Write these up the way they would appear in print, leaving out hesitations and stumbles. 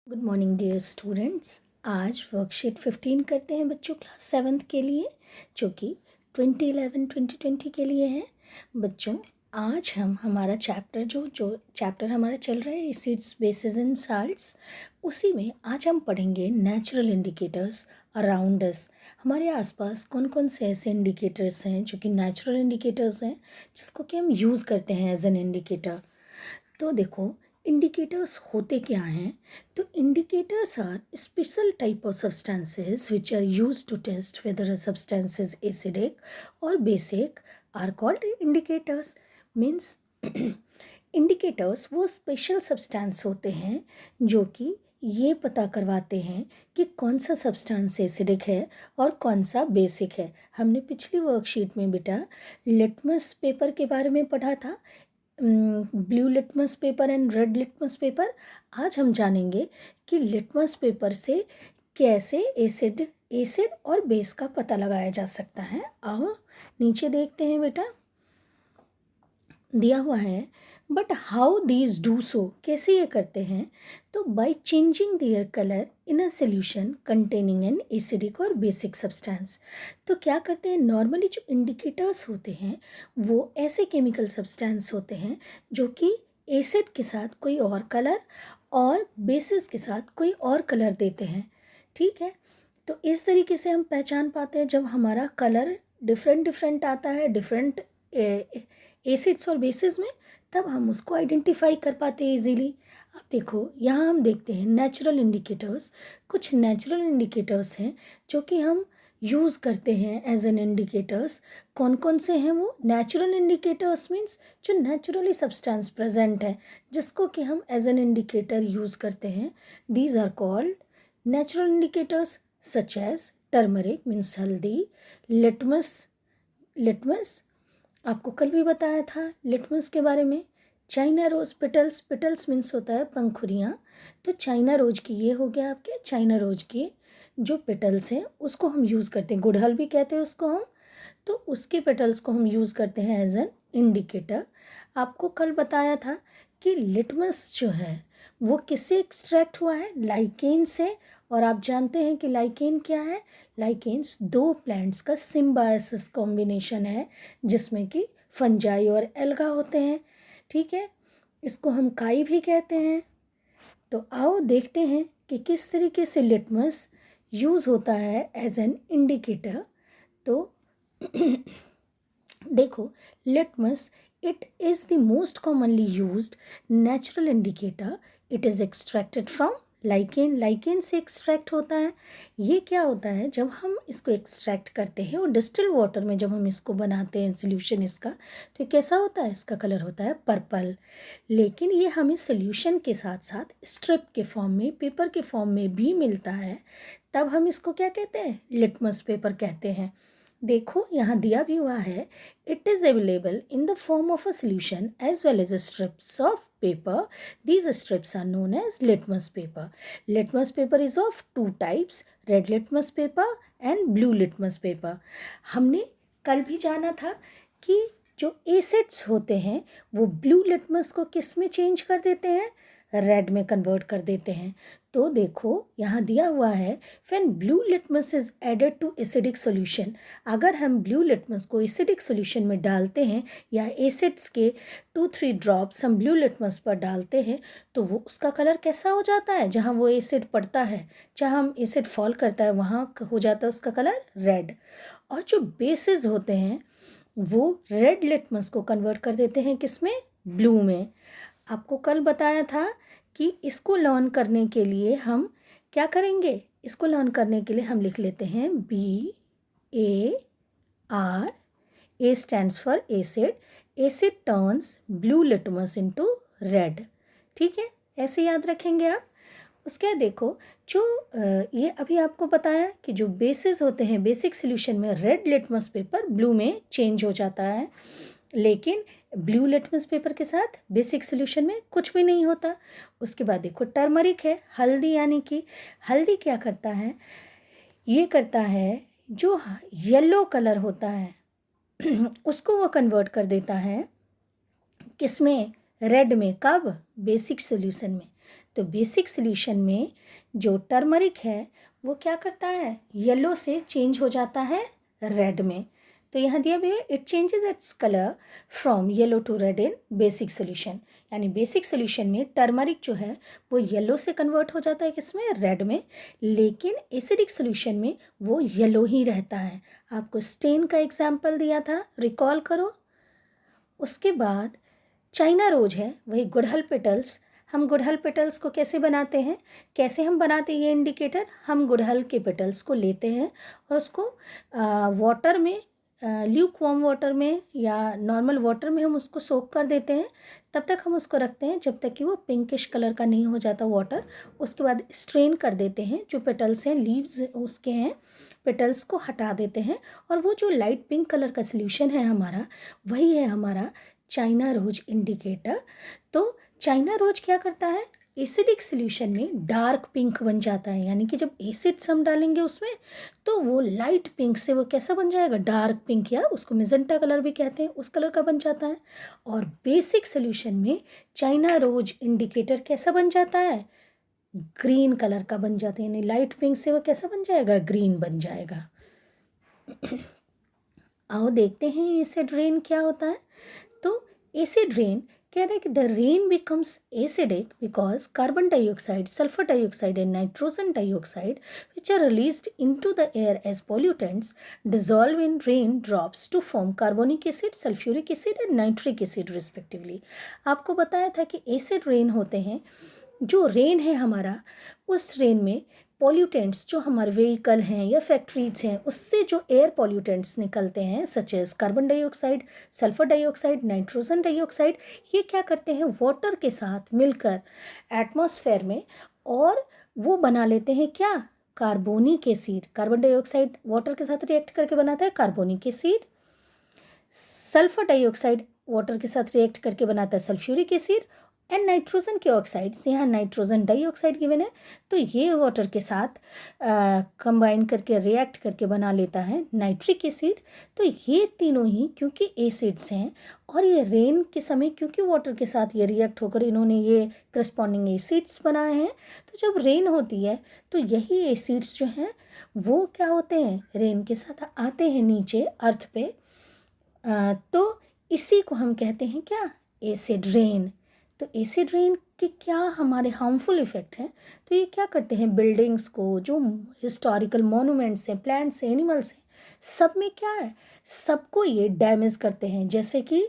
Good morning dear students. आज worksheet 15 करते हैं बच्चों क्लास 7th के लिए, जो कि 2011-2020 के लिए है। बच्चों, आज हम हमारा चैप्टर जो चैप्टर हमारा चल रहा है एसिड्स बेसिस एंड साल्ट्स, उसी में आज हम पढ़ेंगे नेचुरल इंडिकेटर्स अराउंड अस। हमारे आसपास कौन कौन से ऐसे इंडिकेटर्स हैं जो कि नेचुरल इंडिकेटर्स हैं, जिसको कि हम यूज़ करते हैं एज एन इंडिकेटर। तो देखो, इंडिकेटर्स होते क्या हैं? तो indicators are special type of substances which are used to test whether a substance is acidic और basic are called indicators. Means indicators वो स्पेशल सब्सटेंस होते हैं जो कि ये पता करवाते हैं कि कौन सा सब्सटेंस एसिडिक है और कौन सा बेसिक है। हमने पिछली वर्कशीट में बेटा लिटमस पेपर के बारे में पढ़ा था, blue litmus paper and red litmus paper. आज हम जानेंगे कि लिटमस पेपर से कैसे एसिड और बेस का पता लगाया जा सकता है। आओ नीचे देखते हैं बेटा, दिया हुआ है। But how these do so, कैसे ये करते हैं? तो by changing their colour in a solution containing an acidic और बेसिक सब्सटेंस। तो क्या करते हैं, नॉर्मली जो इंडिकेटर्स होते हैं वो ऐसे केमिकल सब्सटेंस होते हैं जो कि एसिड के साथ कोई और कलर और बेसिस के साथ कोई और कलर देते हैं। ठीक है, तो इस तरीके से हम पहचान पाते हैं जब हमारा कलर डिफरेंट आता है डिफरेंट एसिड्स और बेसिस में, तब हम उसको आइडेंटिफाई कर पाते हैं इजीली। अब देखो, यहाँ हम देखते हैं नेचुरल इंडिकेटर्स। कुछ नेचुरल इंडिकेटर्स हैं जो कि हम यूज़ करते हैं एज एन इंडिकेटर्स। कौन कौन से हैं वो नेचुरल इंडिकेटर्स? मीन्स जो नेचुरली सब्सटेंस प्रेजेंट है जिसको कि हम एज एन इंडिकेटर यूज़ करते हैं। These are called natural indicators such as turmeric means हल्दी, लिटमस आपको कल भी बताया था लिटमस के बारे में। चाइना रोज़ पिटल्स मीन्स होता है पंखुड़ियाँ। तो चाइना रोज की ये हो गया आपके, चाइना रोज की जो पेटल्स हैं उसको हम यूज़ करते हैं, गुड़हल भी कहते हैं उसको हम। तो उसके पेटल्स को हम यूज़ करते हैं एज एन इंडिकेटर। आपको कल बताया था कि लिटमस जो है वो किससे एक्सट्रैक्ट हुआ है? लाइकेन से। और आप जानते हैं कि लाइकेन क्या है? लाइकेन्स दो प्लांट्स का सिम्बायोसिस कॉम्बिनेशन है जिसमें कि फंजाई और एल्गा होते हैं। ठीक है, इसको हम काई भी कहते हैं। तो आओ देखते हैं कि किस तरीके से लिटमस यूज़ होता है एज एन इंडिकेटर। तो देखो, litmus it is the most commonly used natural indicator. It is extracted from lichen से एक्सट्रैक्ट होता है। ये क्या होता है, जब हम इसको एक्सट्रैक्ट करते हैं और डिस्टिल वाटर में जब हम इसको बनाते हैं सोल्यूशन इसका, तो कैसा होता है? इसका कलर होता है पर्पल। लेकिन ये हमें सोल्यूशन के साथ साथ स्ट्रिप के फॉर्म में, पेपर के फॉर्म में भी मिलता है। तब हम इसको क्या कहते हैं? लिटमस पेपर कहते हैं। देखो, यहाँ दिया भी हुआ है, it is available in the form of a solution as well as strips of paper. These strips are known as litmus paper. Litmus paper is of two types, red litmus paper and blue litmus paper. हमने कल भी जाना था कि जो acids होते हैं वो ब्लू लिटमस को किस में चेंज कर देते हैं? रेड में कन्वर्ट कर देते हैं। तो देखो, यहाँ दिया हुआ है, when blue litmus is added to acidic solution. अगर हम ब्लू लिटमस को एसिडिक सोल्यूशन में डालते हैं या एसिड्स के 2-3 ड्रॉप्स हम ब्लू लिटमस पर डालते हैं, तो वो उसका कलर कैसा हो जाता है? जहाँ वो एसिड पड़ता है, जहाँ हम एसिड फॉल करता है, वहाँ हो जाता है उसका कलर रेड। और जो बेसिस होते हैं वो रेड लिटमस को कन्वर्ट कर देते हैं किस में? ब्लू में। आपको कल बताया था कि इसको लर्न करने के लिए हम क्या करेंगे? इसको लर्न करने के लिए हम लिख लेते हैं BAR। A stands for acid. Acid turns blue litmus into red. ठीक है, ऐसे याद रखेंगे आप। उसके बाद देखो, जो ये अभी आपको बताया कि जो बेसिस होते हैं बेसिक सोल्यूशन में, रेड लिटमस पेपर ब्लू में चेंज हो जाता है, लेकिन ब्लू लिटमस पेपर के साथ बेसिक सोल्यूशन में कुछ भी नहीं होता। उसके बाद देखो, टर्मरिक है, हल्दी, यानी कि हल्दी क्या करता है? ये करता है जो येलो कलर होता है उसको वो कन्वर्ट कर देता है किस में? रेड में। कब? बेसिक सोल्यूशन में। तो बेसिक सोल्यूशन में जो टर्मरिक है वो क्या करता है, येलो से चेंज हो जाता है रेड में। तो यहाँ दिया भी है it changes its colour from yellow to red in basic solution, यानी बेसिक सोल्यूशन में टर्मरिक जो है वो येलो से कन्वर्ट हो जाता है किसमें, रेड में, लेकिन एसिडिक सोल्यूशन में वो येलो ही रहता है। आपको स्टेन का एग्जाम्पल दिया था, रिकॉल करो। उसके बाद चाइना रोज है, वही गुड़हल पेटल्स। हम गुड़हल पेटल्स को कैसे बनाते हैं, कैसे हम बनाते हैं ये इंडिकेटर, हम गुड़हल के पेटल्स को लेते हैं और उसको वाटर में, ल्यूक वार्म वाटर में या नॉर्मल वाटर में हम उसको सोक कर देते हैं। तब तक हम उसको रखते हैं जब तक कि वो पिंकिश कलर का नहीं हो जाता वाटर। उसके बाद स्ट्रेन कर देते हैं, जो पेटल्स हैं, लीव्स उसके हैं, पेटल्स को हटा देते हैं और वो जो लाइट पिंक कलर का सोल्यूशन है हमारा, वही है हमारा चाइना रोज इंडिकेटर। तो चाइना रोज क्या करता है, एसिडिक सोल्यूशन में डार्क पिंक बन जाता है, यानी कि जब एसिड्स हम डालेंगे उसमें तो वो लाइट पिंक से वो कैसा बन जाएगा, डार्क पिंक, या उसको मेजेंटा कलर भी कहते हैं, उस कलर का बन जाता है। और बेसिक सोल्यूशन में चाइना रोज इंडिकेटर कैसा बन जाता है, ग्रीन कलर का बन जाता है, यानी लाइट पिंक से वो कैसा बन जाएगा, ग्रीन बन जाएगा। आओ देखते हैं एसिड रेन क्या होता है। तो एसिड रेन कह रहे हैं कि the rain becomes acidic because carbon dioxide, sulphur dioxide and nitrogen dioxide which are released into the air as pollutants dissolve in raindrops to form carbonic acid, sulphuric acid and nitric acid respectively. आपको बताया था कि acid rain होते हैं, जो rain है हमारा, उस रेन में पॉल्यूटेंट्स जो हमारे व्हीकल हैं या फैक्ट्रीज हैं उससे जो एयर पॉल्यूटेंट्स निकलते हैं such as carbon dioxide, sulphur dioxide, nitrogen dioxide, ये क्या करते हैं, वाटर के साथ मिलकर एटमॉस्फेयर में, और वो बना लेते हैं क्या, carbonic acid. Carbon dioxide water के साथ रिएक्ट करके बनाता है carbonic acid, sulphur dioxide water के साथ रिएक्ट करके बनाता है सल्फ्यूरिक एसिड, एंड नाइट्रोजन के ऑक्साइड्स, यहाँ नाइट्रोजन डाइऑक्साइड गिवन है, तो ये वाटर के साथ कंबाइन करके रिएक्ट करके बना लेता है नाइट्रिक एसिड। तो ये तीनों ही क्योंकि एसिड्स हैं और ये रेन के समय क्योंकि वाटर के साथ ये रिएक्ट होकर इन्होंने ये करस्पॉन्डिंग एसिड्स बनाए हैं, तो जब रेन होती है तो यही एसिड्स जो हैं वो क्या होते हैं, रेन के साथ आते हैं नीचे अर्थ पे। तो इसी को हम कहते हैं क्या, एसिड रेन। तो एसिड रेन के क्या हमारे हार्मफुल इफ़ेक्ट हैं, तो ये क्या करते हैं, बिल्डिंग्स को, जो हिस्टोरिकल मॉन्यूमेंट्स हैं, प्लांट्स हैं, एनिमल्स हैं, सब में क्या है, सबको ये डैमेज करते हैं। जैसे कि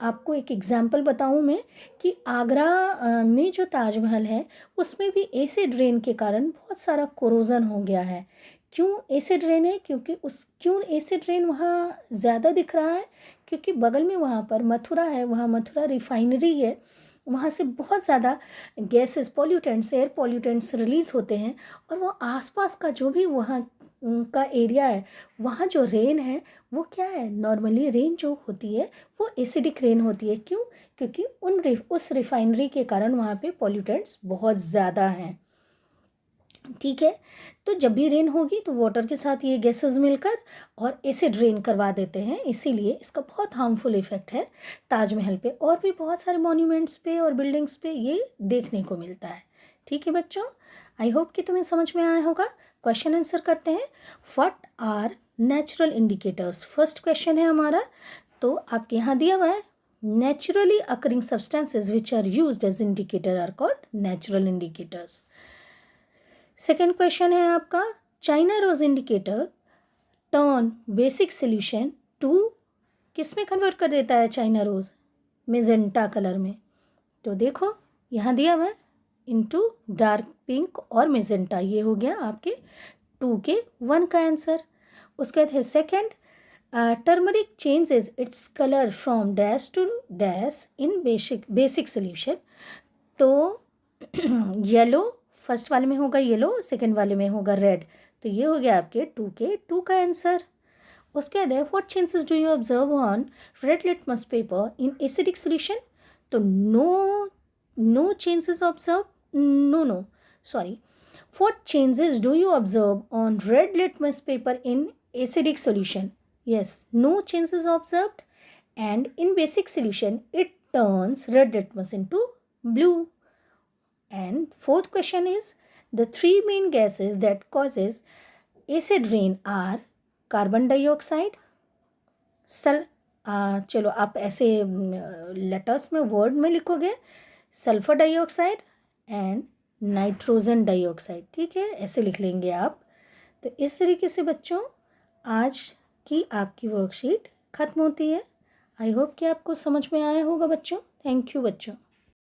आपको एक एग्जांपल बताऊं मैं कि आगरा में जो ताजमहल है उसमें भी एसिड रेन के कारण बहुत सारा कोरोजन हो गया है। क्यों एसिड रेन है, क्यों एसिड रेन वहाँ ज़्यादा दिख रहा है, क्योंकि बगल में वहाँ पर मथुरा है, वहाँ मथुरा रिफाइनरी है, वहाँ से बहुत ज़्यादा gases, pollutants, air pollutants release होते हैं, और वो आसपास का जो भी वहाँ का एरिया है, वहाँ जो रेन है वो क्या है, नॉर्मली रेन जो होती है वो एसिडिक रेन होती है। क्यों, क्योंकि उस रिफाइनरी के कारण वहाँ पे पॉल्यूटेंट्स बहुत ज़्यादा हैं। ठीक है, तो जब भी रेन होगी तो वाटर के साथ ये गैसेस मिलकर और एसिड रेन करवा देते हैं, इसीलिए इसका बहुत हार्मफुल इफेक्ट है ताजमहल पे, और भी बहुत सारे मॉन्यूमेंट्स पे और बिल्डिंग्स पे ये देखने को मिलता है। ठीक है बच्चों, आई होप कि तुम्हें समझ में आया होगा। क्वेश्चन आंसर करते हैं। What are natural indicators, first question है हमारा, तो आपके यहाँ दिया हुआ है naturally occurring substances which are used as indicator are called natural indicators. Second question है आपका, China rose indicator turn basic solution to, किस में कन्वर्ट कर देता है चाइना रोज, मेजेंटा कलर में। तो देखो यहाँ दिया हुआ है इनटू डार्क पिंक और मेजेंटा, ये हो गया आपके 2 के 1 का आंसर। उसके बाद है second, turmeric changes its colour from dash to dash in basic solution. तो येलो फर्स्ट वाले में होगा येलो, सेकेंड वाले में होगा रेड, तो ये हो गया आपके 2 के 2 का आंसर। उसके बाद है what changes do you observe on red litmus paper in acidic solution. तो no changes observe, no sorry, what changes do you observe on red litmus paper in acidic solution. Yes, no changes observed, and in basic solution it turns red litmus into blue, And fourth question is, the three main gases that causes acid rain are carbon dioxide, चलो आप ऐसे letters में word में लिखोगे, sulphur dioxide and nitrogen dioxide, ठीक है, ऐसे लिख लेंगे आप। तो इस तरीके से बच्चों आज की आपकी वर्कशीट ख़त्म होती है। आई होप कि आपको समझ में आया होगा बच्चों। थैंक यू बच्चों।